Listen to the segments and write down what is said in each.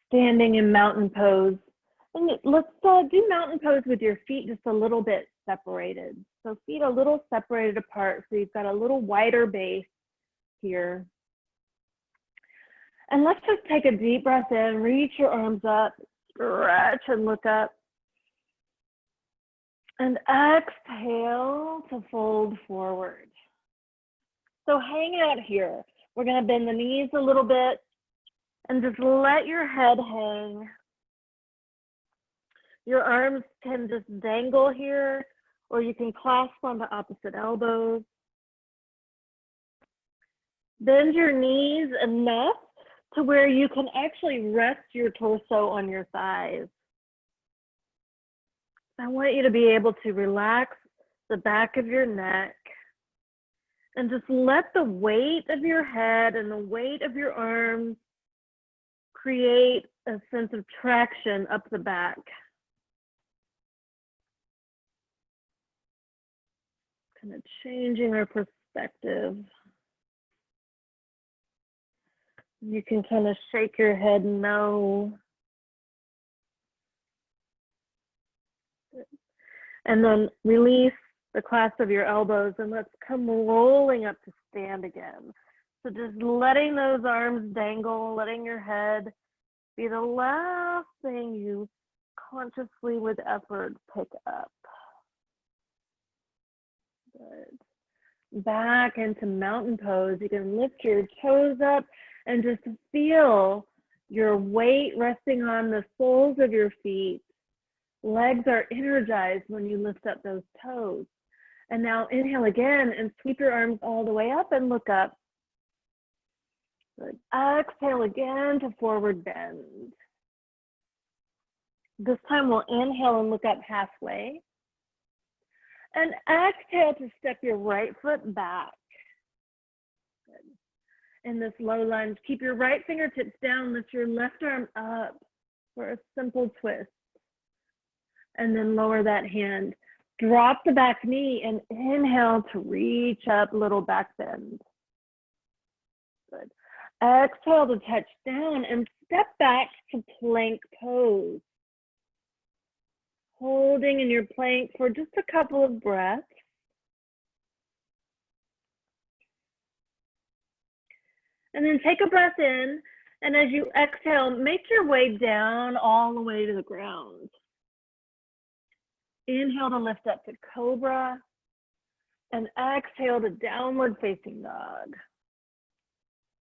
standing in mountain pose. And let's do mountain pose with your feet just a little bit separated. So feet a little separated apart, so you've got a little wider base here. And let's just take a deep breath in, reach your arms up, stretch and look up. And exhale to fold forward. So hang out here. We're gonna bend the knees a little bit and just let your head hang. Your arms can just dangle here, or you can clasp onto opposite elbows. Bend your knees enough to where you can actually rest your torso on your thighs. I want you to be able to relax the back of your neck and just let the weight of your head and the weight of your arms create a sense of traction up the back. Kind of changing our perspective. You can kind of shake your head no. And then release the clasp of your elbows and let's come rolling up to stand again. So just letting those arms dangle, letting your head be the last thing you consciously with effort pick up. Good. Back into mountain pose. You can lift your toes up and just feel your weight resting on the soles of your feet. Legs are energized when you lift up those toes. And now inhale again and sweep your arms all the way up and look up. Good. Exhale again to forward bend. This time we'll inhale and look up halfway. And exhale to step your right foot back. Good. In this low lunge, keep your right fingertips down, lift your left arm up for a simple twist. And then lower that hand. Drop the back knee and inhale to reach up, little back bend. Good. Exhale to touch down and step back to plank pose. Holding in your plank for just a couple of breaths. And then take a breath in, and as you exhale, make your way down all the way to the ground. Inhale to lift up to cobra, and exhale to downward facing dog.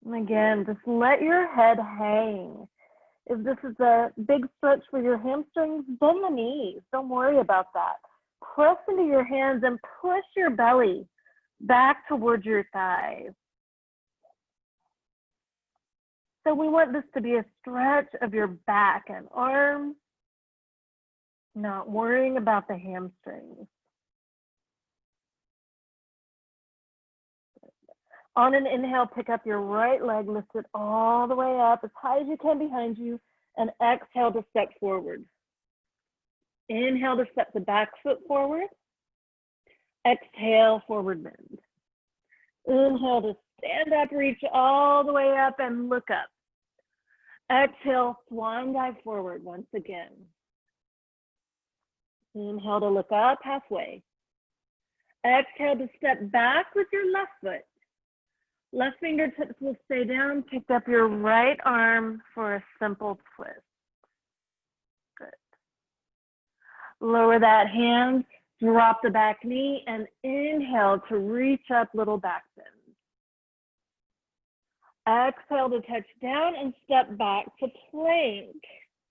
And again, just let your head hang. If this is a big stretch for your hamstrings, bend the knees. Don't worry about that. Press into your hands and push your belly back towards your thighs. So we want this to be a stretch of your back and arms, not worrying about the hamstrings. On an inhale, pick up your right leg, lift it all the way up as high as you can behind you, and exhale to step forward. Inhale to step the back foot forward. Exhale, forward bend. Inhale to stand up, reach all the way up and look up. Exhale, swan dive forward once again. Inhale to look up halfway. Exhale to step back with your left foot. Left fingertips will stay down. Pick up your right arm for a simple twist. Good. Lower that hand, drop the back knee, and inhale to reach up, little back bend. Exhale to touch down and step back to plank.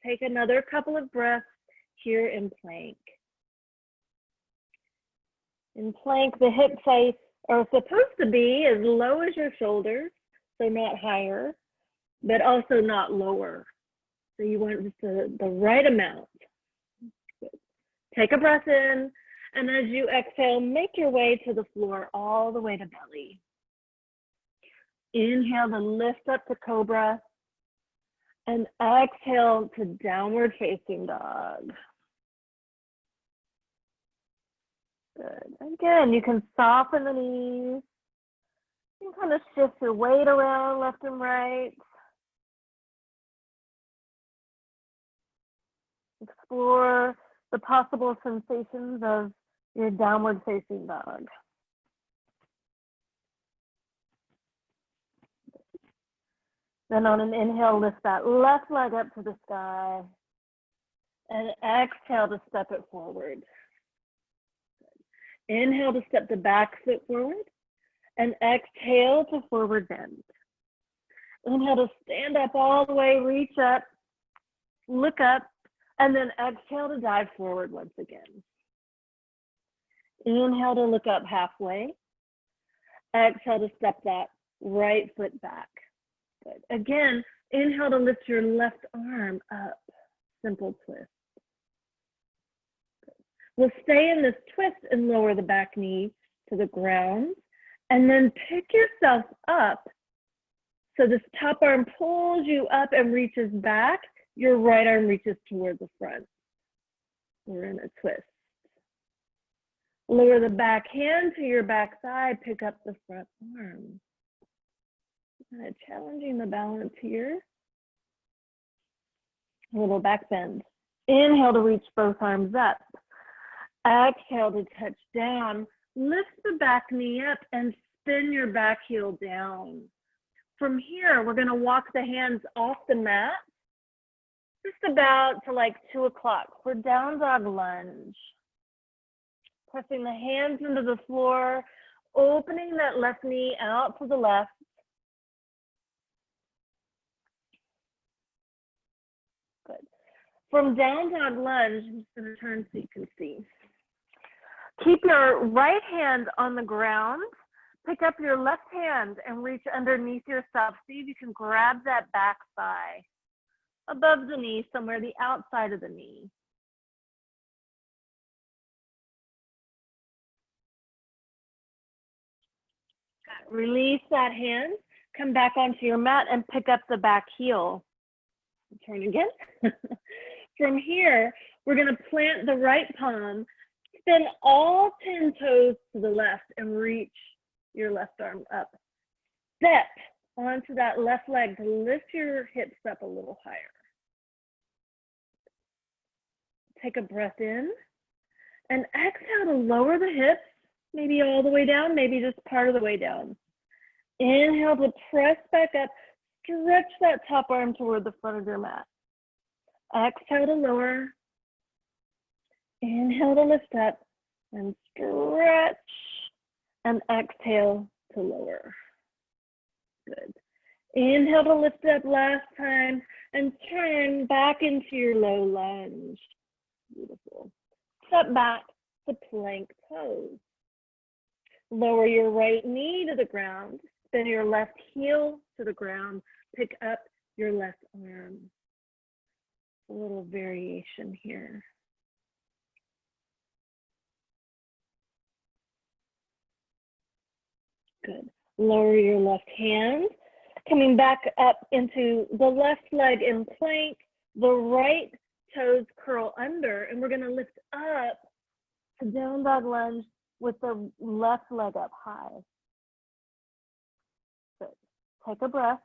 Take another couple of breaths here in plank. In plank, the hips are supposed to be as low as your shoulders, so not higher, but also not lower. So you want just the right amount. Good. Take a breath in, and as you exhale, make your way to the floor all the way to belly. Inhale to lift up to cobra, and exhale to downward facing dog. Good. Again, you can soften the knees. You can kind of shift your weight around left and right. explore the possible sensations of your downward facing dog. Then on an inhale, lift that left leg up to the sky. And exhale to step it forward. Inhale to step the back foot forward. And exhale to forward bend. Inhale to stand up all the way, reach up, look up, and then exhale to dive forward once again. Inhale to look up halfway. Exhale to step that right foot back. Good. Again, inhale to lift your left arm up. Simple twist. Good. We'll stay in this twist and lower the back knee to the ground. And then pick yourself up. So this top arm pulls you up and reaches back. Your right arm reaches toward the front. We're in a twist. Lower the back hand to your back side. Pick up the front arm. Kind of challenging the balance here. A little back bend. Inhale to reach both arms up. Exhale to touch down. Lift the back knee up and spin your back heel down. From here, we're going to walk the hands off the mat, just about to like 2 o'clock for down dog lunge. Pressing the hands into the floor, opening that left knee out to the left. Good. From down dog lunge, I'm just going to turn so you can see. Keep your right hand on the ground. Pick up your left hand and reach underneath yourself. See if you can grab that back thigh above the knee, somewhere the outside of the knee. Release that hand. Come back onto your mat and pick up the back heel. Turn again. From here, we're going to plant the right palm. Spin all 10 toes to the left and reach your left arm up. Step onto that left leg to lift your hips up a little higher. Take a breath in and exhale to lower the hips, maybe all the way down, maybe just part of the way down. Inhale to press back up, stretch that top arm toward the front of your mat. Exhale to lower. Inhale to lift up and stretch, and exhale to lower. Good. Inhale to lift up last time and turn back into your low lunge. Beautiful. Step back to plank pose. Lower your right knee to the ground. Spin your left heel to the ground. Pick up your left arm. A little variation here. Good. Lower your left hand. Coming back up into the left leg in plank. The right toes curl under, and we're going to lift up to down dog lunge with the left leg up high. Good. Take a breath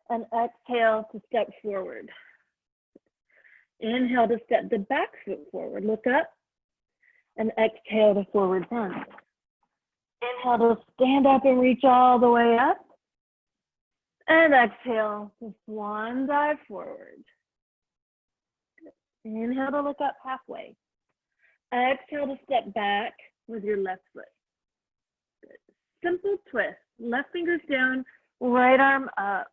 and exhale to step forward. Inhale to step the back foot forward. Look up and exhale to forward bend. Inhale to stand up and reach all the way up. And exhale to swan dive forward. Inhale to look up halfway. Exhale to step back with your left foot. Good. Simple twist. Left fingers down, right arm up.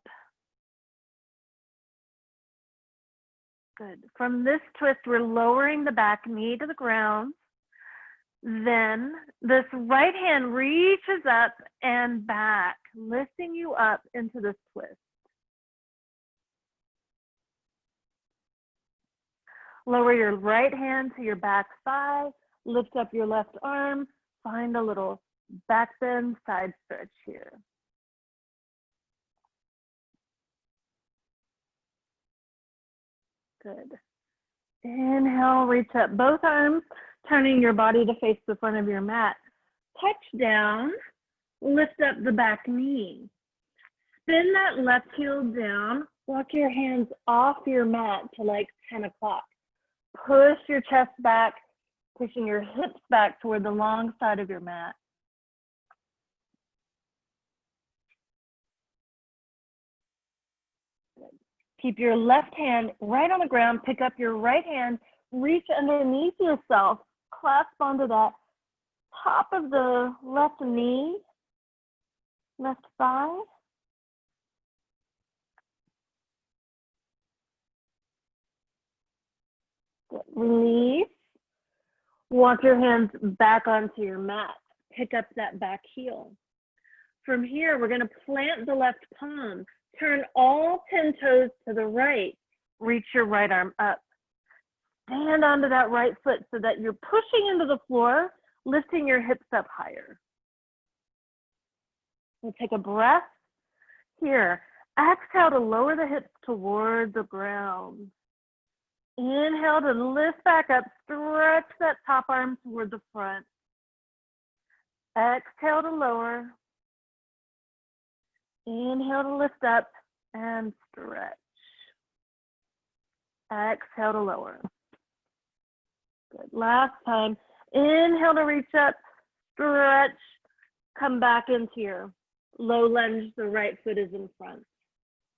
Good. From this twist, we're lowering the back knee to the ground. Then this right hand reaches up and back, lifting you up into this twist. Lower your right hand to your back thigh, lift up your left arm, find a little back bend, side stretch here. Good. Inhale, reach up both arms, turning your body to face the front of your mat. Touch down, lift up the back knee. Spin that left heel down, walk your hands off your mat to like 10 o'clock. Push your chest back, pushing your hips back toward the long side of your mat. Keep your left hand right on the ground. Pick up your right hand, reach underneath yourself, clasp onto that top of the left knee, left thigh. Release. Walk your hands back onto your mat. Pick up that back heel. From here, we're going to plant the left palm. Turn all 10 toes to the right. Reach your right arm up. Stand onto that right foot so that you're pushing into the floor, lifting your hips up higher. We'll take a breath here. Exhale to lower the hips toward the ground. Inhale to lift back up, stretch that top arm toward the front. Exhale to lower. Inhale to lift up and stretch. Exhale to lower. Good. Last time. Inhale to reach up, stretch, come back into your low lunge. The right foot is in front.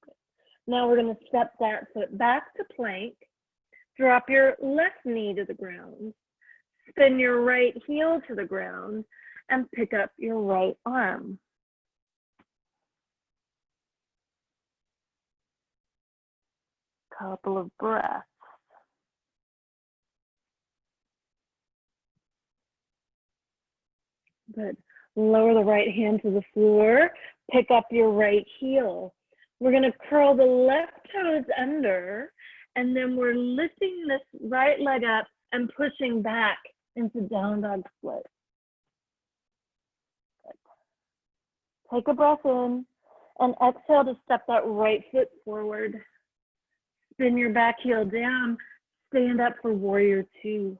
Good. Now we're going to step that foot back to plank. Drop your left knee to the ground. Spin your right heel to the ground and pick up your right arm. Couple of breaths. Good. Lower the right hand to the floor. Pick up your right heel. We're going to curl the left toes under, and then we're lifting this right leg up and pushing back into down dog split. Good. Take a breath in and exhale to step that right foot forward. Spin your back heel down. Stand up for warrior two.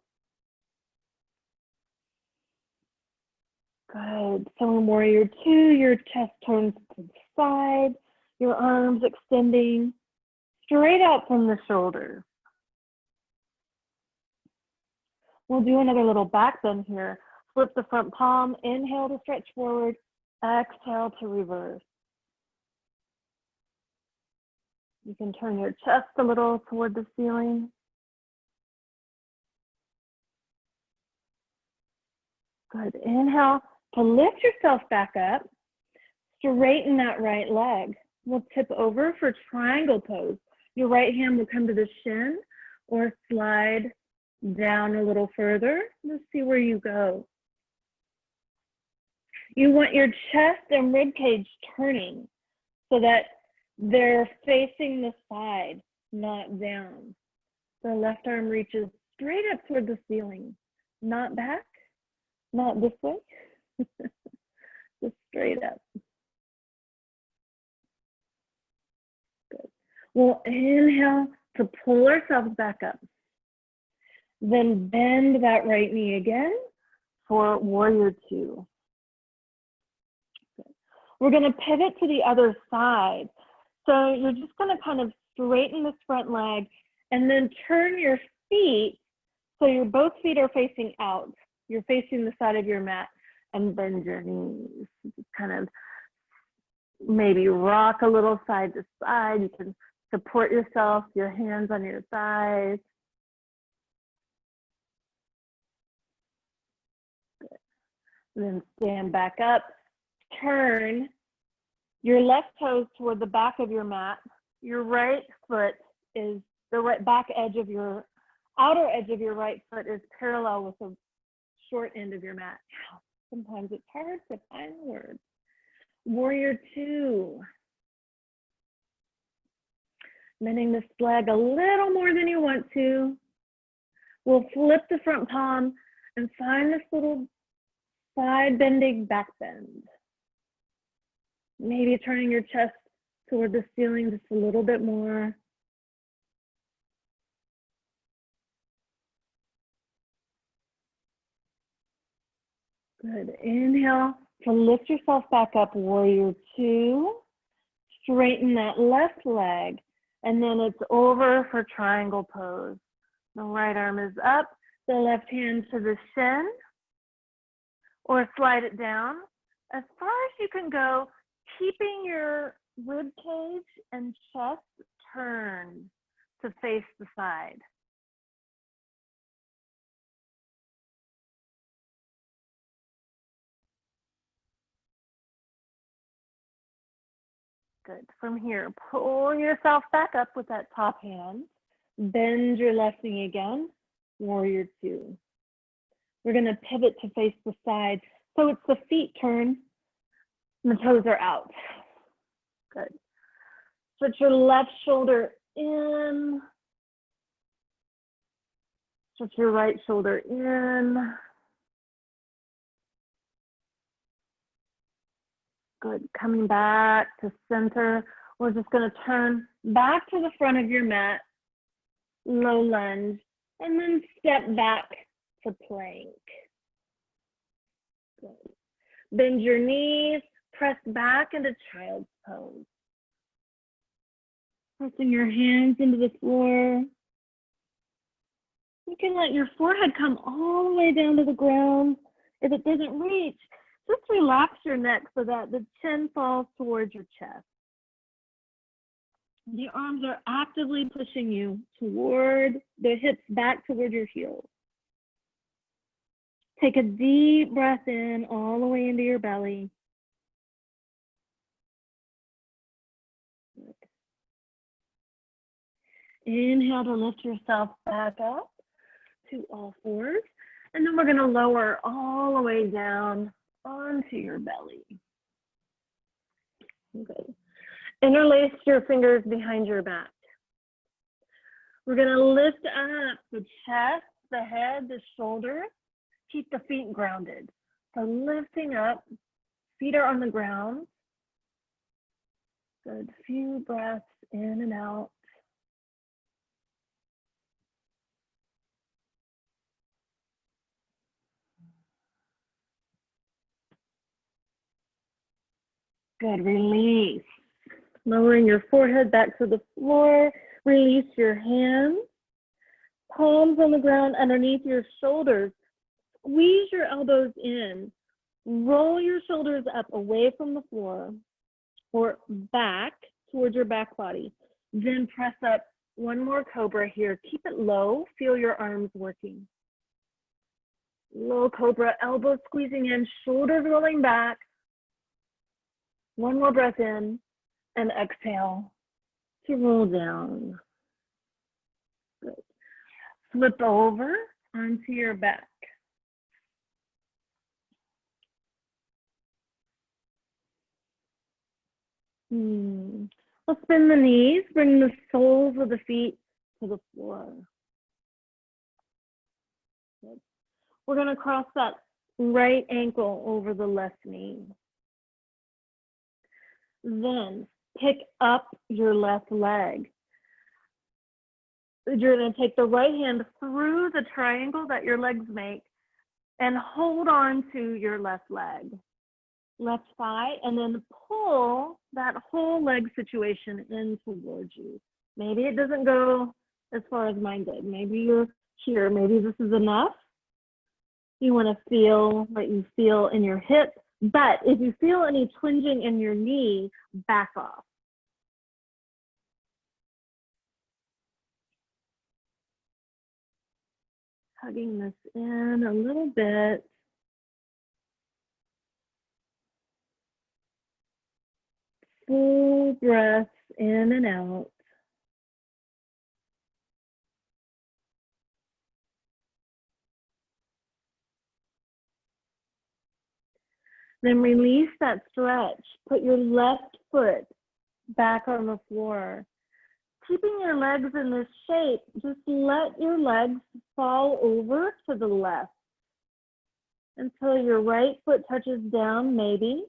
Good. So in warrior two, your chest turns to the side, your arms extending straight out from the shoulder. We'll do another little back bend here. Flip the front palm, inhale to stretch forward, exhale to reverse. You can turn your chest a little toward the ceiling. Good. Inhale to lift yourself back up. Straighten that right leg. We'll tip over for triangle pose. Your right hand will come to the shin or slide down a little further. Let's see where you go. You want your chest and rib cage turning so that they're facing the side, not down. The left arm reaches straight up toward the ceiling, not back, not this way, just straight up. Good. We'll inhale to pull ourselves back up. Then bend that right knee again for warrior two. Good. We're going to pivot to the other side. So you're just going to kind of straighten this front leg and then turn your feet so your both feet are facing out. You're facing the side of your mat and bend your knees. Just kind of maybe rock a little side to side. You can support yourself, your hands on your thighs. Good. Then stand back up, turn your left toes toward the back of your mat. Your right foot is the right back edge of your outer edge of your right foot is parallel with the short end of your mat. Sometimes it's hard to find words. Warrior two. Bending this leg a little more than you want to. We'll flip the front palm and find this little side bending back bend. Maybe turning your chest toward the ceiling just a little bit more. Good. Inhale to lift yourself back up, warrior two. Straighten that left leg, and then it's over for triangle pose. The right arm is up, the left hand to the shin, or slide it down as far as you can go, keeping your rib cage and chest turned to face the side. Good. From here, pull yourself back up with that top hand. Bend your left knee again, warrior two. We're going to pivot to face the side. So it's the feet turn and the toes are out. Good. Put your left shoulder in. Put your right shoulder in. Good. Coming back to center. We're just going to turn back to the front of your mat. Low lunge. And then step back to plank. Good. Bend your knees. Press back into child's pose. Pressing your hands into the floor. You can let your forehead come all the way down to the ground. If it doesn't reach, just relax your neck so that the chin falls towards your chest. The arms are actively pushing you toward the hips, back toward your heels. Take a deep breath in all the way into your belly. Good. Inhale to lift yourself back up to all fours. And then we're going to lower all the way down onto your belly. Good. Interlace your fingers behind your back. We're going to lift up the chest, the head, the shoulders. Keep the feet grounded. So lifting up, feet are on the ground. Good. Few breaths in and out. Good. Release. Lowering your forehead back to the floor. Release your hands. Palms on the ground underneath your shoulders. Squeeze your elbows in. Roll your shoulders up away from the floor or back towards your back body. Then press up one more cobra here. Keep it low. Feel your arms working. Low cobra, elbows squeezing in, shoulders rolling back. One more breath in and exhale to roll down. Good. Flip over onto your back. We'll spin the knees, bring the soles of the feet to the floor. Good. We're going to cross that right ankle over the left knee. Then pick up your left leg. You're going to take the right hand through the triangle that your legs make and hold on to your left leg, left thigh, and then pull that whole leg situation in towards you. Maybe it doesn't go as far as mine did. Maybe you're here. Maybe this is enough. You want to feel what you feel in your hip, but if you feel any twinging in your knee, back off. Hugging this in a little bit. Full breaths in and out. Then release that stretch. Put your left foot back on the floor. Keeping your legs in this shape, just let your legs fall over to the left until your right foot touches down, maybe.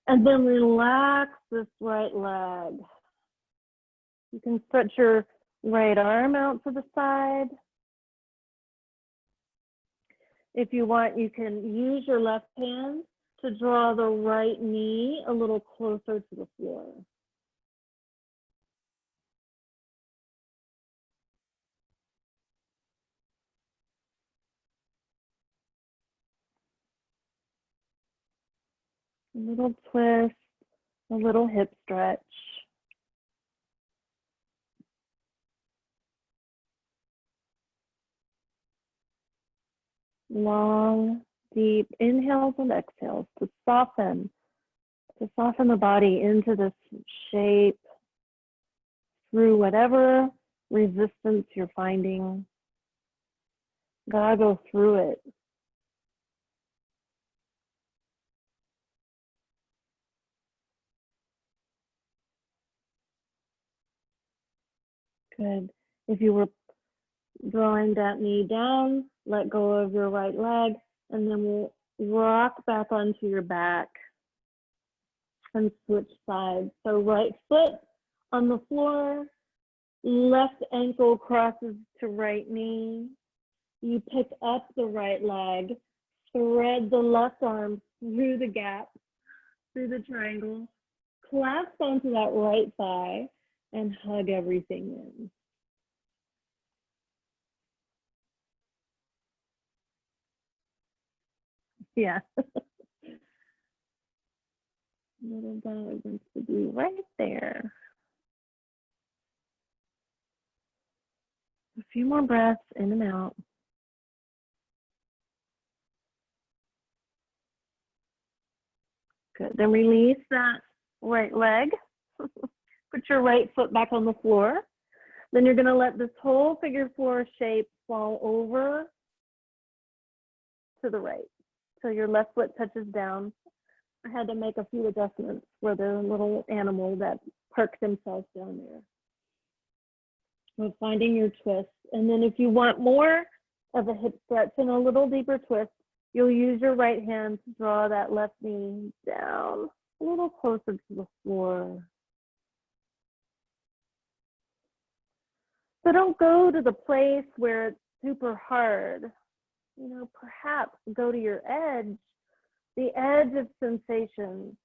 And then relax this right leg. You can stretch your right arm out to the side. If you want, you can use your left hand to draw the right knee a little closer to the floor. A little twist, a little hip stretch. Long, deep inhales and exhales to soften the body into this shape through whatever resistance you're finding. Gotta go through it. Good. If you were drawing that knee down, let go of your right leg, and then we'll rock back onto your back and switch sides. So right foot on the floor, left ankle crosses to right knee. You pick up the right leg, thread the left arm through the gap, through the triangle, clasp onto that right thigh, and hug everything in. Yeah. Little dog wants to be right there. A few more breaths in and out. Good. Then release that right leg. Put your right foot back on the floor. Then you're going to let this whole figure four shape fall over to the right. So your left foot touches down. I had to make a few adjustments for the little animal that parked themselves down there. So finding your twist. And then if you want more of a hip stretch and a little deeper twist, you'll use your right hand to draw that left knee down a little closer to the floor. So don't go to the place where it's super hard. You know, perhaps go to your edge, the edge of sensation,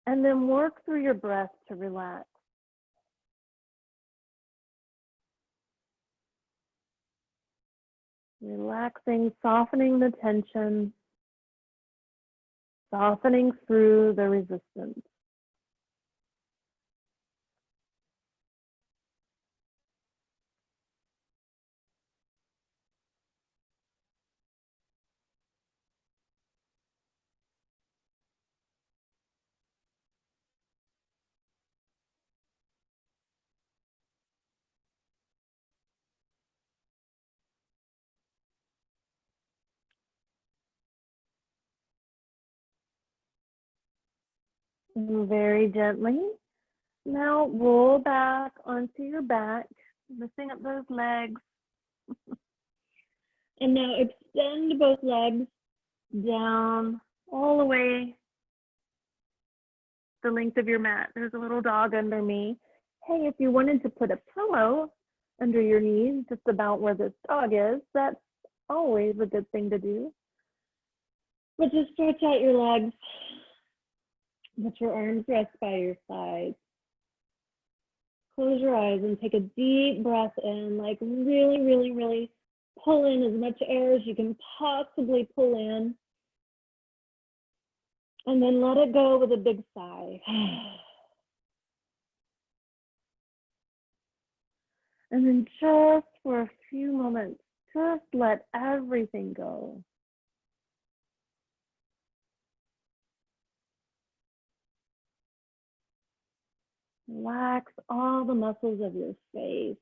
and then work through your breath to relax. Relaxing, softening the tension, softening through the resistance. And very gently, now roll back onto your back, lifting up those legs. And now extend both legs down all the way the length of your mat. There's a little dog under me. Hey, if you wanted to put a pillow under your knees, just about where this dog is, that's always a good thing to do. But just stretch out your legs. Let your arms rest by your sides. Close your eyes and take a deep breath in, like really, really, really pull in as much air as you can possibly pull in. And then let it go with a big sigh. And then just for a few moments, just let everything go. Relax all the muscles of your face.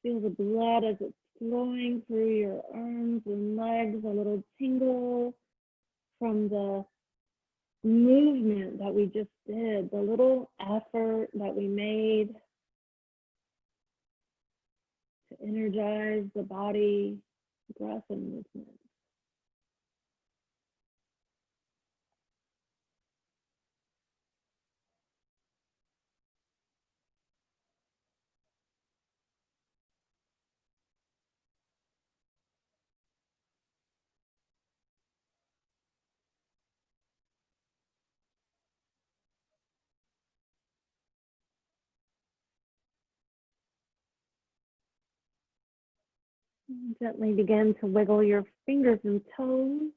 Feel the blood as it's flowing through your arms and legs, a little tingle from the movement that we just did, the little effort that we made to energize the body, breath, and movement. Gently begin to wiggle your fingers and toes.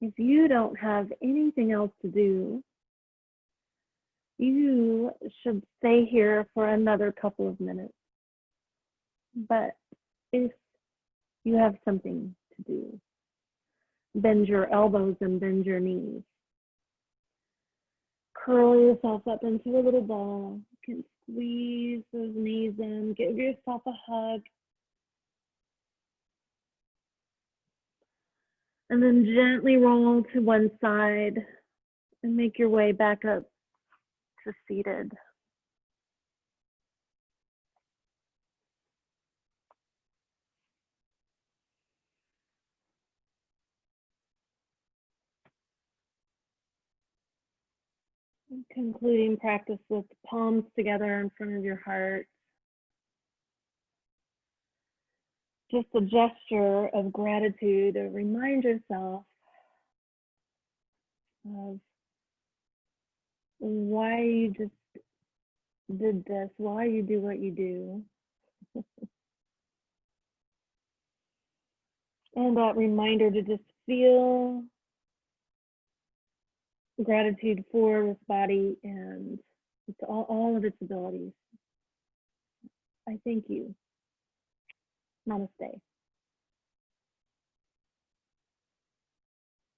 If you don't have anything else to do, you should stay here for another couple of minutes. But if you have something to do, bend your elbows and bend your knees. Curl yourself up into a little ball. You can squeeze those knees in, give yourself a hug. And then gently roll to one side and make your way back up to seated. Concluding practice with palms together in front of your heart. Just a gesture of gratitude to remind yourself of why you just did this, why you do what you do. And that reminder to just feel gratitude for this body and all of its abilities. I thank you. Namaste.